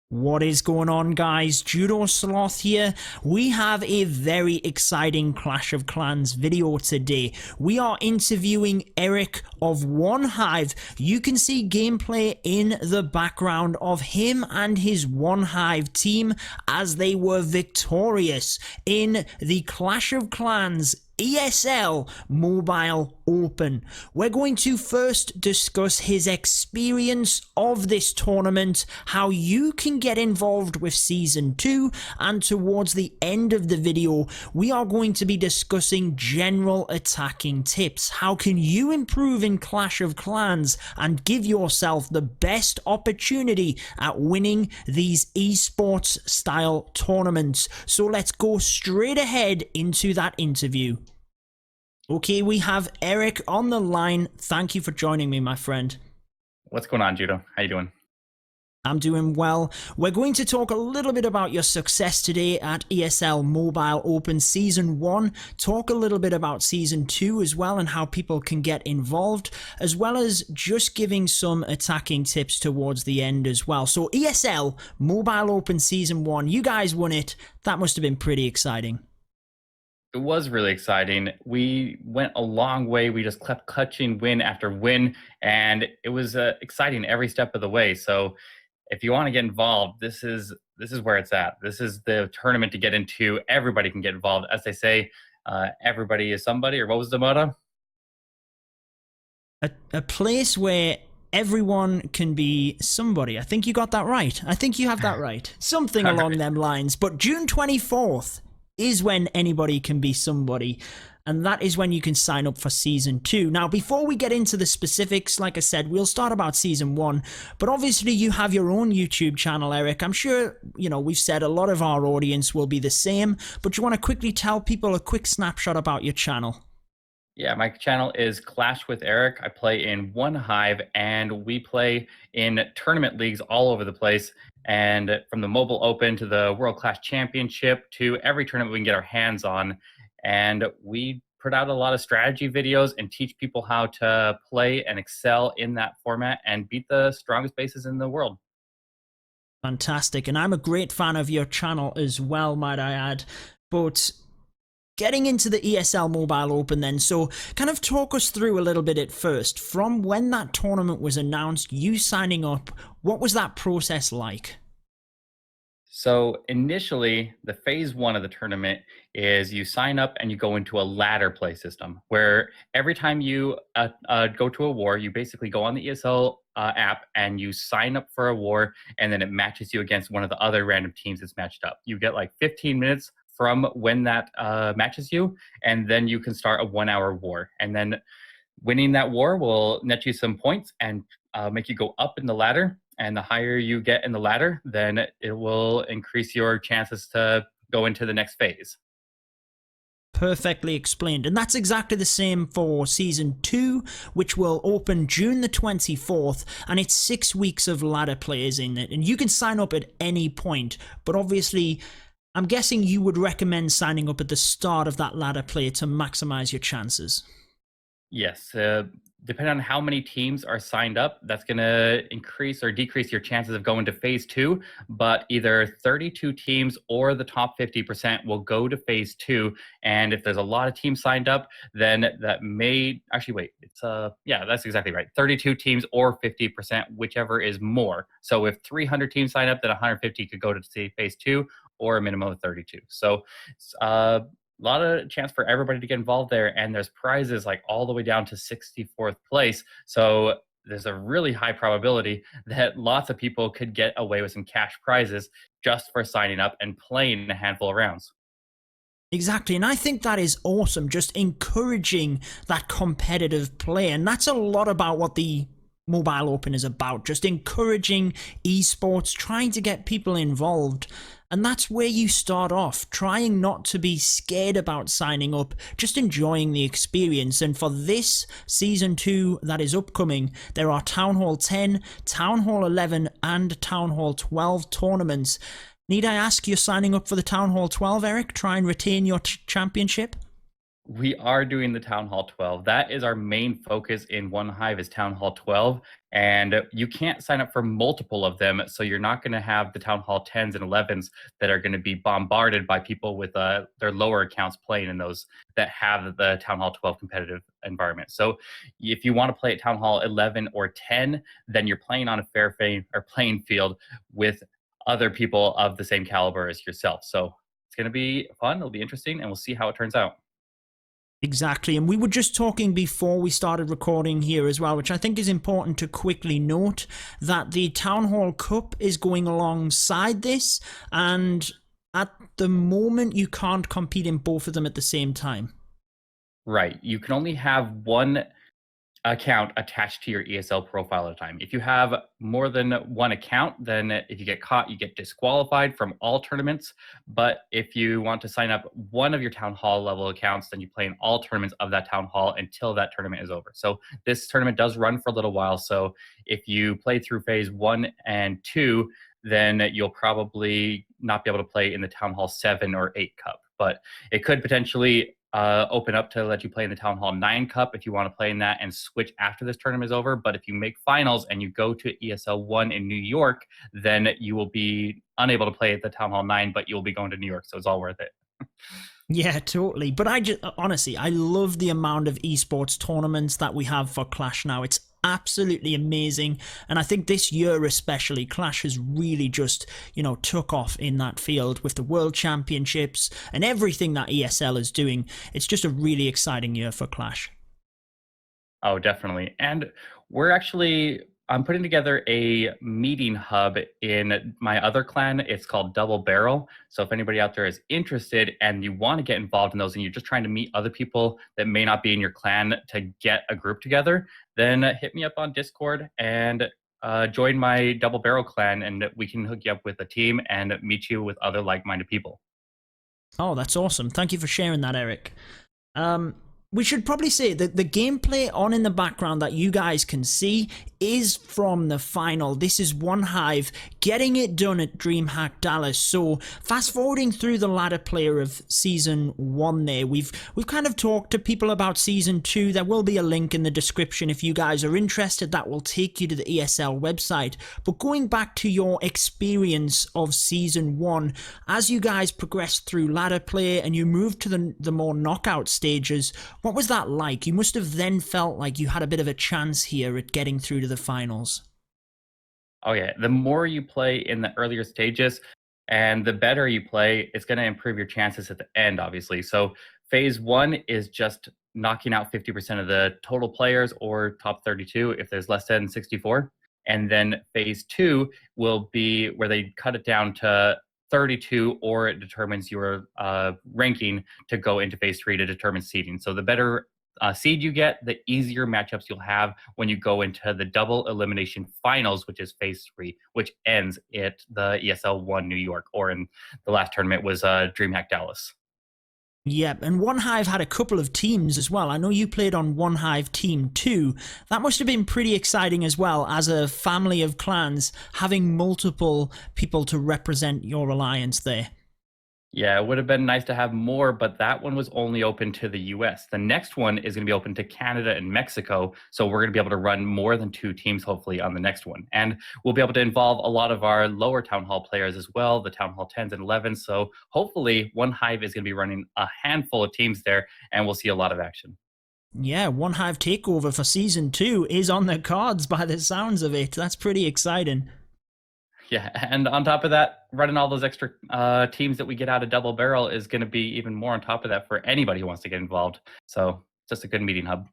What is going on, guys? Judo Sloth here. We have a very exciting Clash of Clans video today. We are interviewing Eric of One Hive. You can see gameplay in the background of him and his One Hive team as they were victorious in the Clash of Clans ESL Mobile Open. We're going to first discuss his experience of this tournament, how you can get involved with Season 2, and towards the end of the video, we are going to be discussing general attacking tips. How can you improve in Clash of Clans and give yourself the best opportunity at winning these esports style tournaments? So let's go straight ahead into that interview. Okay, we have Eric on the line. Thank you for joining me, my friend. What's going on, Judo? How you doing? I'm doing well. We're going to talk a little bit about your success today at ESL Mobile Open Season 1, talk a little bit about Season 2 as well and how people can get involved, as well as just giving some attacking tips towards the end as well. So ESL Mobile Open Season 1, you guys won it. That must have been pretty exciting. It was really exciting. We went a long way. We just kept clutching win after win, and it was exciting every step of the way. So if you want to get involved, this is where it's at. This is the tournament to get into. Everybody can get involved. As they say, everybody is somebody, or what was the motto? A place where everyone can be somebody. I think you got that right. I think you have that right. Something along them lines. But June 24th is when anybody can be somebody, and that is when you can sign up for Season 2. Now, before we get into the specifics, like I said, we'll start about Season 1, but obviously you have your own YouTube channel, Eric. I'm sure, you know, we've said a lot of our audience will be the same, but you want to quickly tell people a quick snapshot about your channel? Yeah, my channel is Clash with Eric. I play in One Hive, and we play in tournament leagues all over the place. And from the Mobile Open to the World Clash Championship to every tournament we can get our hands on. And we put out a lot of strategy videos and teach people how to play and excel in that format and beat the strongest bases in the world. Fantastic. And I'm a great fan of your channel as well, might I add. But getting into the ESL Mobile Open then, so kind of talk us through a little bit at first. From when that tournament was announced, you signing up, what was that process like? So initially, the phase one of the tournament is you sign up and you go into a ladder play system where every time you go to a war, you basically go on the ESL app and you sign up for a war, and then it matches you against one of the other random teams that's matched up. You get like 15 minutes from when that matches you, and then you can start a 1-hour war. And then winning that war will net you some points and make you go up in the ladder. And the higher you get in the ladder, then it will increase your chances to go into the next phase. Perfectly explained. And that's exactly the same for Season 2, which will open June the 24th, and it's 6 weeks of ladder players in it. And you can sign up at any point, but obviously I'm guessing you would recommend signing up at the start of that ladder play to maximize your chances. Yes, depending on how many teams are signed up, that's going to increase or decrease your chances of going to phase 2. But either 32 teams or the top 50% will go to phase 2. And if there's a lot of teams signed up, then that may actually wait. It's yeah, that's exactly right. 32 teams or 50%, whichever is more. So if 300 teams sign up, then 150 could go to phase 2 or a minimum of 32. So a lot of chance for everybody to get involved there, and there's prizes like all the way down to 64th place. So there's a really high probability that lots of people could get away with some cash prizes just for signing up and playing a handful of rounds. Exactly, and I think that is awesome, just encouraging that competitive play, and that's a lot about what the Mobile Open is about, just encouraging esports, trying to get people involved. And that's where you start off, trying not to be scared about signing up, just enjoying the experience. And for this Season 2 that is upcoming, there are Town Hall 10, Town Hall 11, and Town Hall 12 tournaments. Need I ask, you're signing up for the Town Hall 12, Eric? Try and retain your championship? We are doing the Town Hall 12. That is our main focus in One Hive is Town Hall 12. And you can't sign up for multiple of them. So you're not going to have the Town Hall 10s and 11s that are going to be bombarded by people with their lower accounts playing in those that have the Town Hall 12 competitive environment. So if you want to play at Town Hall 11 or 10, then you're playing on a playing field with other people of the same caliber as yourself. So it's going to be fun. It'll be interesting, and we'll see how it turns out. Exactly, and we were just talking before we started recording here as well, which I think is important to quickly note, that the Town Hall Cup is going alongside this, and at the moment you can't compete in both of them at the same time. Right. You can only have one account attached to your ESL profile at a time. If you have more than one account, then if you get caught, you get disqualified from all tournaments. But if you want to sign up one of your Town Hall level accounts, then you play in all tournaments of that Town Hall until that tournament is over. So this tournament does run for a little while. So if you play through phase 1 and 2, then you'll probably not be able to play in the Town Hall 7 or 8 Cup. But it could potentially open up to let you play in the Town Hall 9 Cup if you want to play in that and switch after this tournament is over. But if you make finals and you go to ESL 1 in New York, then you will be unable to play at the Town Hall 9, but you'll be going to New York. So it's all worth it. Yeah, totally. But I just, honestly, I love the amount of esports tournaments that we have for Clash now. It's absolutely amazing. And I think this year especially, Clash has really just, took off in that field with the World Championships and everything that ESL is doing. It's just a really exciting year for Clash. Oh, definitely. And I'm putting together a meeting hub in my other clan. It's called Double Barrel. So if anybody out there is interested and you want to get involved in those and you're just trying to meet other people that may not be in your clan to get a group together, then hit me up on Discord and join my Double Barrel clan, and we can hook you up with a team and meet you with other like-minded people. Oh, that's awesome. Thank you for sharing that, Eric. We should probably say that the gameplay on in the background that you guys can see is from the final. This is One Hive getting it done at DreamHack Dallas. So fast forwarding through the ladder player of season 1 there, we've kind of talked to people about season 2. There will be a link in the description if you guys are interested. That will take you to the ESL website. But going back to your experience of season 1, as you guys progressed through ladder play and you moved to the more knockout stages, what was that like? You must have then felt like you had a bit of a chance here at getting through to the finals. Oh yeah, the more you play in the earlier stages and the better you play, it's going to improve your chances at the end, obviously. So phase 1 is just knocking out 50% of the total players or top 32 if there's less than 64. And then phase 2 will be where they cut it down to 32, or it determines your ranking to go into phase 3 to determine seeding. So the better seed you get, the easier matchups you'll have when you go into the double elimination finals, which is phase 3, which ends at the ESL 1 New York, or in the last tournament was DreamHack Dallas. Yep, and One Hive had a couple of teams as well. I know you played on One Hive Team 2. That must have been pretty exciting as well, as a family of clans, having multiple people to represent your alliance there. Yeah, it would have been nice to have more, but that one was only open to the US. The next one is going to be open to Canada and Mexico. So we're going to be able to run more than 2 teams, hopefully, on the next one. And we'll be able to involve a lot of our lower Town Hall players as well, the Town Hall 10s and 11s. So hopefully One Hive is going to be running a handful of teams there, and we'll see a lot of action. Yeah, One Hive Takeover for Season 2 is on the cards by the sounds of it. That's pretty exciting. Yeah, and on top of that, running all those extra teams that we get out of Double Barrel is going to be even more on top of that for anybody who wants to get involved. So just a good meeting hub.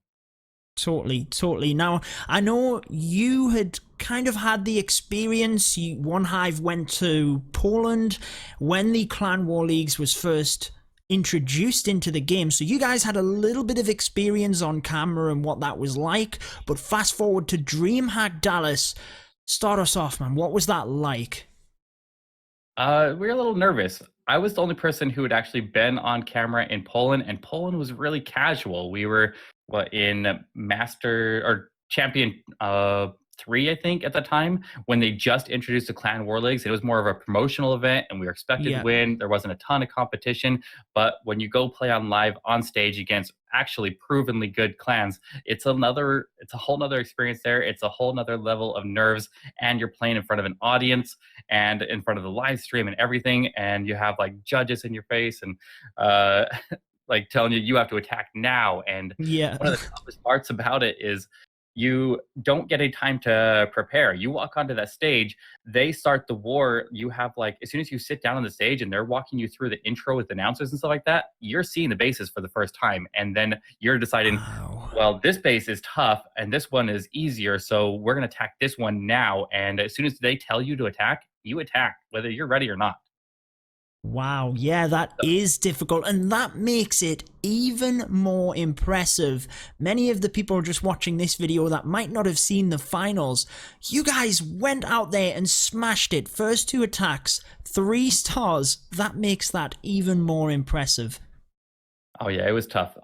Totally, totally. Now, I know you had kind of had the experience. One Hive went to Poland when the Clan War Leagues was first introduced into the game, so you guys had a little bit of experience on camera and what that was like. But fast forward to DreamHack Dallas. Start us off, man. What was that like? We were a little nervous. I was the only person who had actually been on camera in Poland, and Poland was really casual. We were in master or champion 3, I think, at the time when they just introduced the Clan War Leagues. It was more of a promotional event, and we were expected to Yeah. win. There wasn't a ton of competition, but when you go play on live on stage against actually provenly good clans, it's a whole nother experience there. It's a whole nother level of nerves, and you're playing in front of an audience and in front of the live stream and everything, and you have like judges in your face and uh, like telling you have to attack now. And Yeah. one of the toughest parts about it is you don't get any time to prepare. You walk onto that stage, they start the war. You have like, as soon as you sit down on the stage and they're walking you through the intro with announcers and stuff like that, you're seeing the bases for the first time. And then you're deciding, Wow. well, this base is tough and this one is easier. So we're going to attack this one now. And as soon as they tell you to attack, you attack, whether you're ready or not. Wow, yeah, that is difficult, and that makes it even more impressive. Many of the people just watching this video that might not have seen the finals, you guys went out there and smashed it. First 2 attacks, 3 stars. That makes that even more impressive. Oh yeah, it was tough.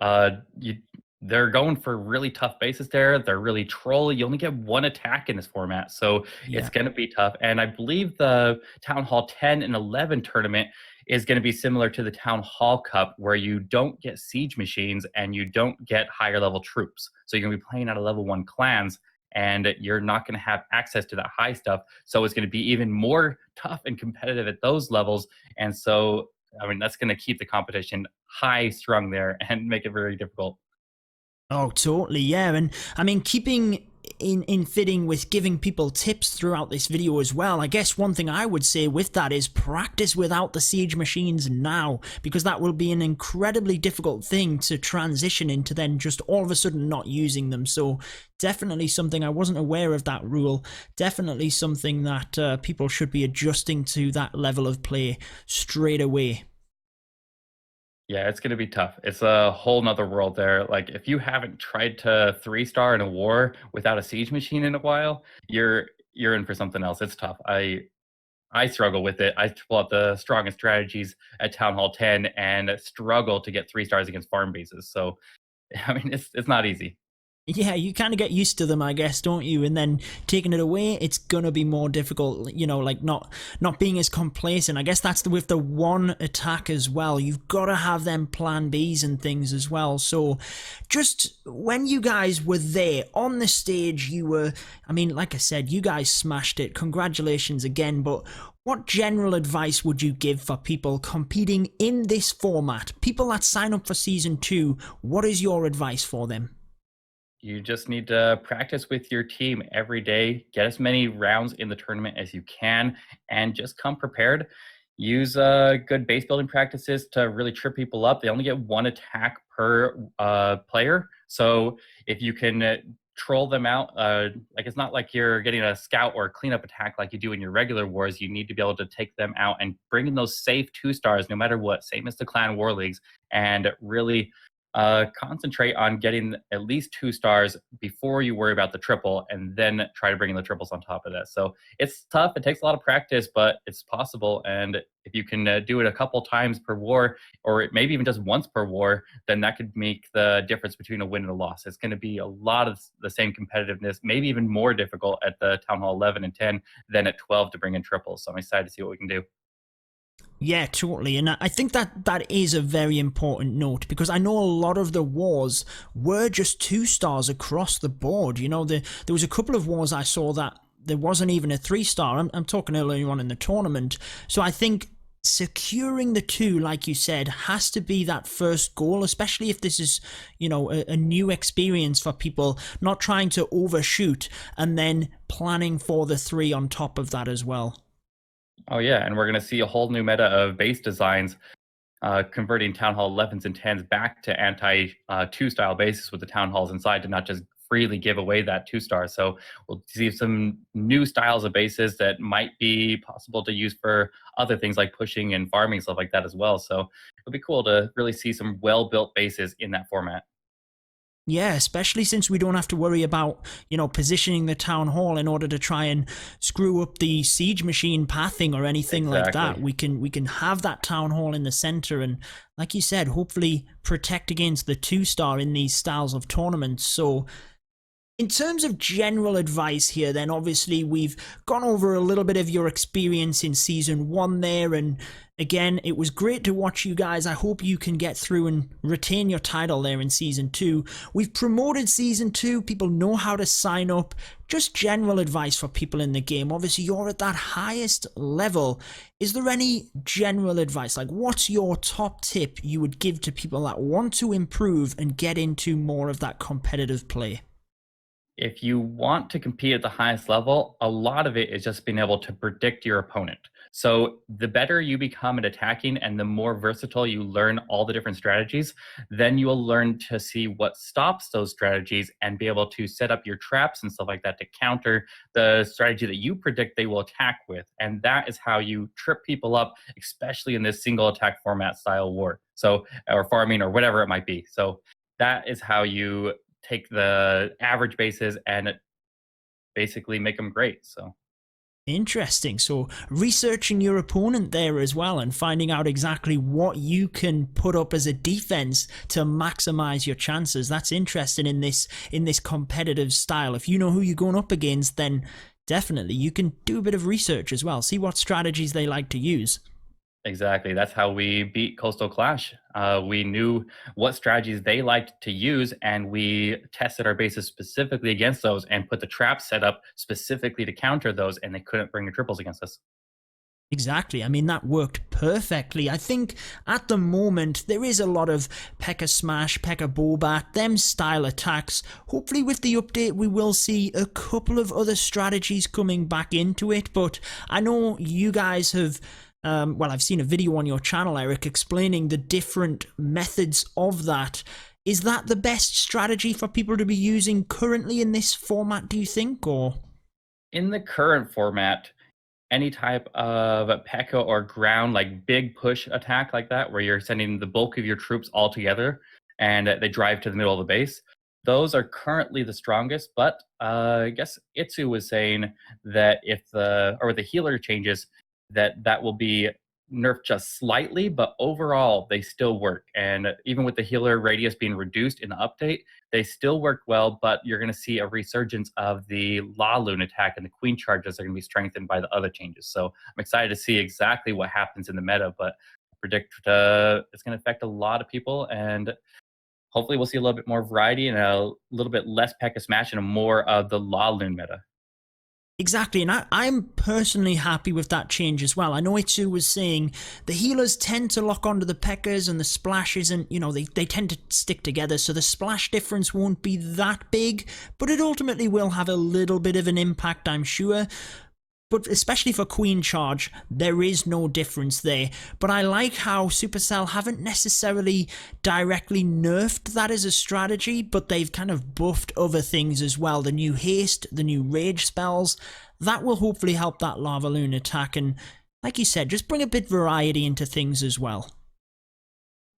They're going for really tough bases there. They're really trolly. You only get 1 attack in this format, so Yeah. it's going to be tough. And I believe the Town Hall 10 and 11 tournament is going to be similar to the Town Hall Cup, where you don't get siege machines and you don't get higher level troops. So you're going to be playing out of level 1 clans, and you're not going to have access to that high stuff. So it's going to be even more tough and competitive at those levels. And so, I mean, that's going to keep the competition high strung there and make it very difficult. Oh, totally, yeah. And I mean, keeping in fitting with giving people tips throughout this video as well, I guess one thing I would say with that is practice without the siege machines now, because that will be an incredibly difficult thing to transition into then just all of a sudden not using them. So definitely something, I wasn't aware of that rule, definitely something that people should be adjusting to that level of play straight away. Yeah, it's going to be tough. It's a whole nother world there. Like, if you haven't tried to 3-star in a war without a siege machine in a while, you're in for something else. It's tough. I struggle with it. I pull out the strongest strategies at Town Hall 10 and struggle to get 3 stars against farm bases. So, I mean, it's not easy. Yeah, you kind of get used to them, I guess, don't you? And then taking it away, it's gonna be more difficult. You know, like not being as complacent. I guess that's with the 1 attack as well. You've got to have them plan Bs and things as well. So, just when you guys were there on the stage, you were. I mean, like I said, you guys smashed it. Congratulations again. But what general advice would you give for people competing in this format? People that sign up for Season 2, what is your advice for them? You just need to practice with your team every day, get as many rounds in the tournament as you can, and just come prepared. Use good base building practices to really trip people up. They only get 1 attack per player. So if you can troll them out, like, it's not like you're getting a scout or a cleanup attack like you do in your regular wars. You need to be able to take them out and bring in those safe 2 stars no matter what, same as the Clan War Leagues, and really concentrate on getting at least 2 stars before you worry about the triple, and then try to bring in the triples on top of that. So it's tough. It takes a lot of practice, but it's possible. And if you can do it a couple times per war, or maybe even just once per war, then that could make the difference between a win and a loss. It's going to be a lot of the same competitiveness, maybe even more difficult at the Town Hall 11 and 10 than at 12 to bring in triples. So I'm excited to see what we can do. Yeah, totally. And I think that is a very important note, because I know a lot of the wars were just 2 stars across the board. You know, there was a couple of wars I saw that there wasn't even a 3-star. I'm talking earlier on in the tournament. So I think securing the 2, like you said, has to be that first goal, especially if this is, you know, a new experience for people, not trying to overshoot and then planning for the 3 on top of that as well. Oh yeah, and we're going to see a whole new meta of base designs, converting Town Hall 11s and 10s back to anti-2 style bases with the Town Halls inside to not just freely give away that 2-star. So we'll see some new styles of bases that might be possible to use for other things like pushing and farming, stuff like that as well. So it'll be cool to really see some well-built bases in that format. Yeah, especially since we don't have to worry about, you know, positioning the town hall in order to try and screw up the siege machine pathing or anything like that. We can have that town hall in the center and, like you said, hopefully protect against the 2-star in these styles of tournaments. So In terms of general advice here, then obviously we've gone over a little bit of your experience in season one there, and again, it was great to watch you guys. I hope you can get through and retain your title there in season two. We've promoted season two, people know how to sign up. Just general advice for people in the game. Obviously, you're at that highest level. Is there any general advice? Like, what's your top tip you would give to people that want to improve and get into more of that competitive play? If you want to compete at the highest level, a lot of it is just being able to predict your opponent. So the better you become at attacking and the more versatile you learn all the different strategies, then you will learn to see what stops those strategies and be able to set up your traps and stuff like that to counter the strategy that you predict they will attack with. And that is how you trip people up, especially in this single attack format style war. So, or farming or whatever it might be. So that is how you take the average bases and basically make them great. So Interesting. So researching your opponent there as well and finding out exactly what you can put up as a defense to maximize your chances. That's interesting in this competitive style. If you know who you're going up against, then definitely you can do a bit of research as well. See what strategies they like to use. exactly, that's how we beat Coastal Clash. We knew what strategies they liked to use, and we tested our bases specifically against those and put the traps set up specifically to counter those, and they couldn't bring the triples against us. Exactly. I mean, that worked perfectly. I think at the moment there is a lot of P.E.K.K.A Smash, P.E.K.K.A Bowbat, them style attacks. Hopefully with the update we will see a couple of other strategies coming back into it, but I know you guys have well, I've seen a video on your channel, Eric, explaining the different methods of that. Is that the best strategy for people to be using currently in this format, do you think, or? In the current format, any type of P.E.K.K.A or ground, like big push attack like that, where you're sending the bulk of your troops all together and they drive to the middle of the base, those are currently the strongest. But I guess Itsu was saying that if the healer changes, that will be nerfed just slightly, but overall they still work. And even with the healer radius being reduced in the update, they still work well. But you're going to see a resurgence of the La Lune attack, and the Queen charges are going to be strengthened by the other changes. So I'm excited to see exactly what happens in the meta, but I predict it's going to affect a lot of people, and hopefully we'll see a little bit more variety and a little bit less P.E.K.K.A Smash and more of the La Lune meta. Exactly, and I'm personally happy with that change as well. I know Itsu was saying the healers tend to lock onto the P.E.K.K.A s and the splashes, and they tend to stick together, so the splash difference won't be that big, but it ultimately will have a little bit of an impact, I'm sure. But especially for Queen Charge, there is no difference there. But I like how Supercell haven't necessarily directly nerfed that as a strategy, but they've kind of buffed other things as well. The new haste, the new rage spells, that will hopefully help that Lava Loon attack. And like you said, just bring a bit variety into things as well.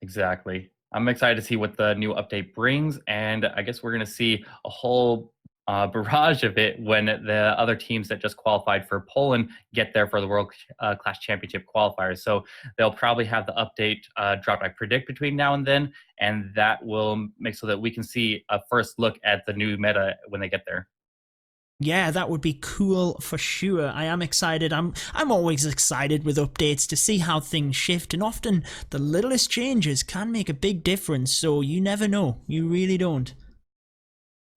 Exactly. I'm excited to see what the new update brings, and I guess we're going to see a whole barrage of it when the other teams that just qualified for Poland get there for the World Class Championship qualifiers. So they'll probably have the update dropped, I predict, between now and then, and that will make so that we can see a first look at the new meta when they get there. Yeah, that would be cool for sure. I am excited. I'm always excited with updates to see how things shift, and often the littlest changes can make a big difference, so you never know. You really don't.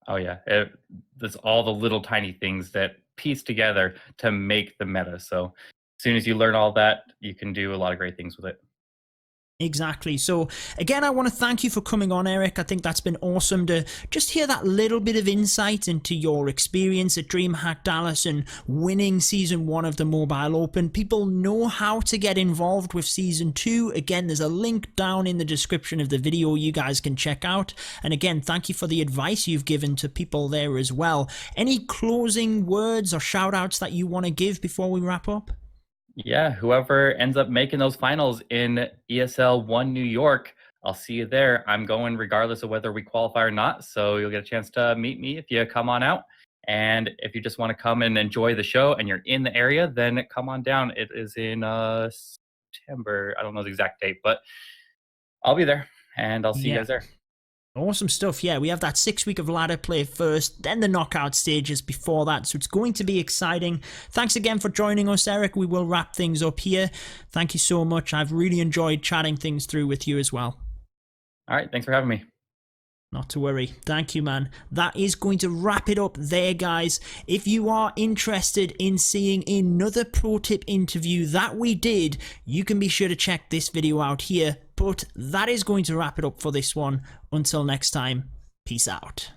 Oh yeah, there's all the little tiny things that piece together to make the meta. So as soon as you learn all that, you can do a lot of great things with it. Exactly. So again, I want to thank you for coming on, Eric. I think that's been awesome to just hear that little bit of insight into your experience at DreamHack Dallas and winning season one of the Mobile Open. People know how to get involved with season two. Again, there's a link down in the description of the video you guys can check out. And again, thank you for the advice you've given to people there as well. Any closing words or shout outs that you want to give before we wrap up? Yeah, whoever ends up making those finals in ESL 1 New York, I'll see you there. I'm going regardless of whether we qualify or not, so you'll get a chance to meet me if you come on out. And if you just want to come and enjoy the show and you're in the area, then come on down. It is in September. I don't know the exact date, but I'll be there, and I'll see you Yeah. guys there. Awesome stuff. Yeah, we have that 6 week of ladder play first, then the knockout stages before that. So it's going to be exciting. Thanks again for joining us, Eric. We will wrap things up here. Thank you so much. I've really enjoyed chatting things through with you as well. All right. Thanks for having me. Not to worry. Thank you, man. That is going to wrap it up there, guys. If you are interested in seeing another pro tip interview that we did, you can be sure to check this video out here. But that is going to wrap it up for this one. Until next time, peace out.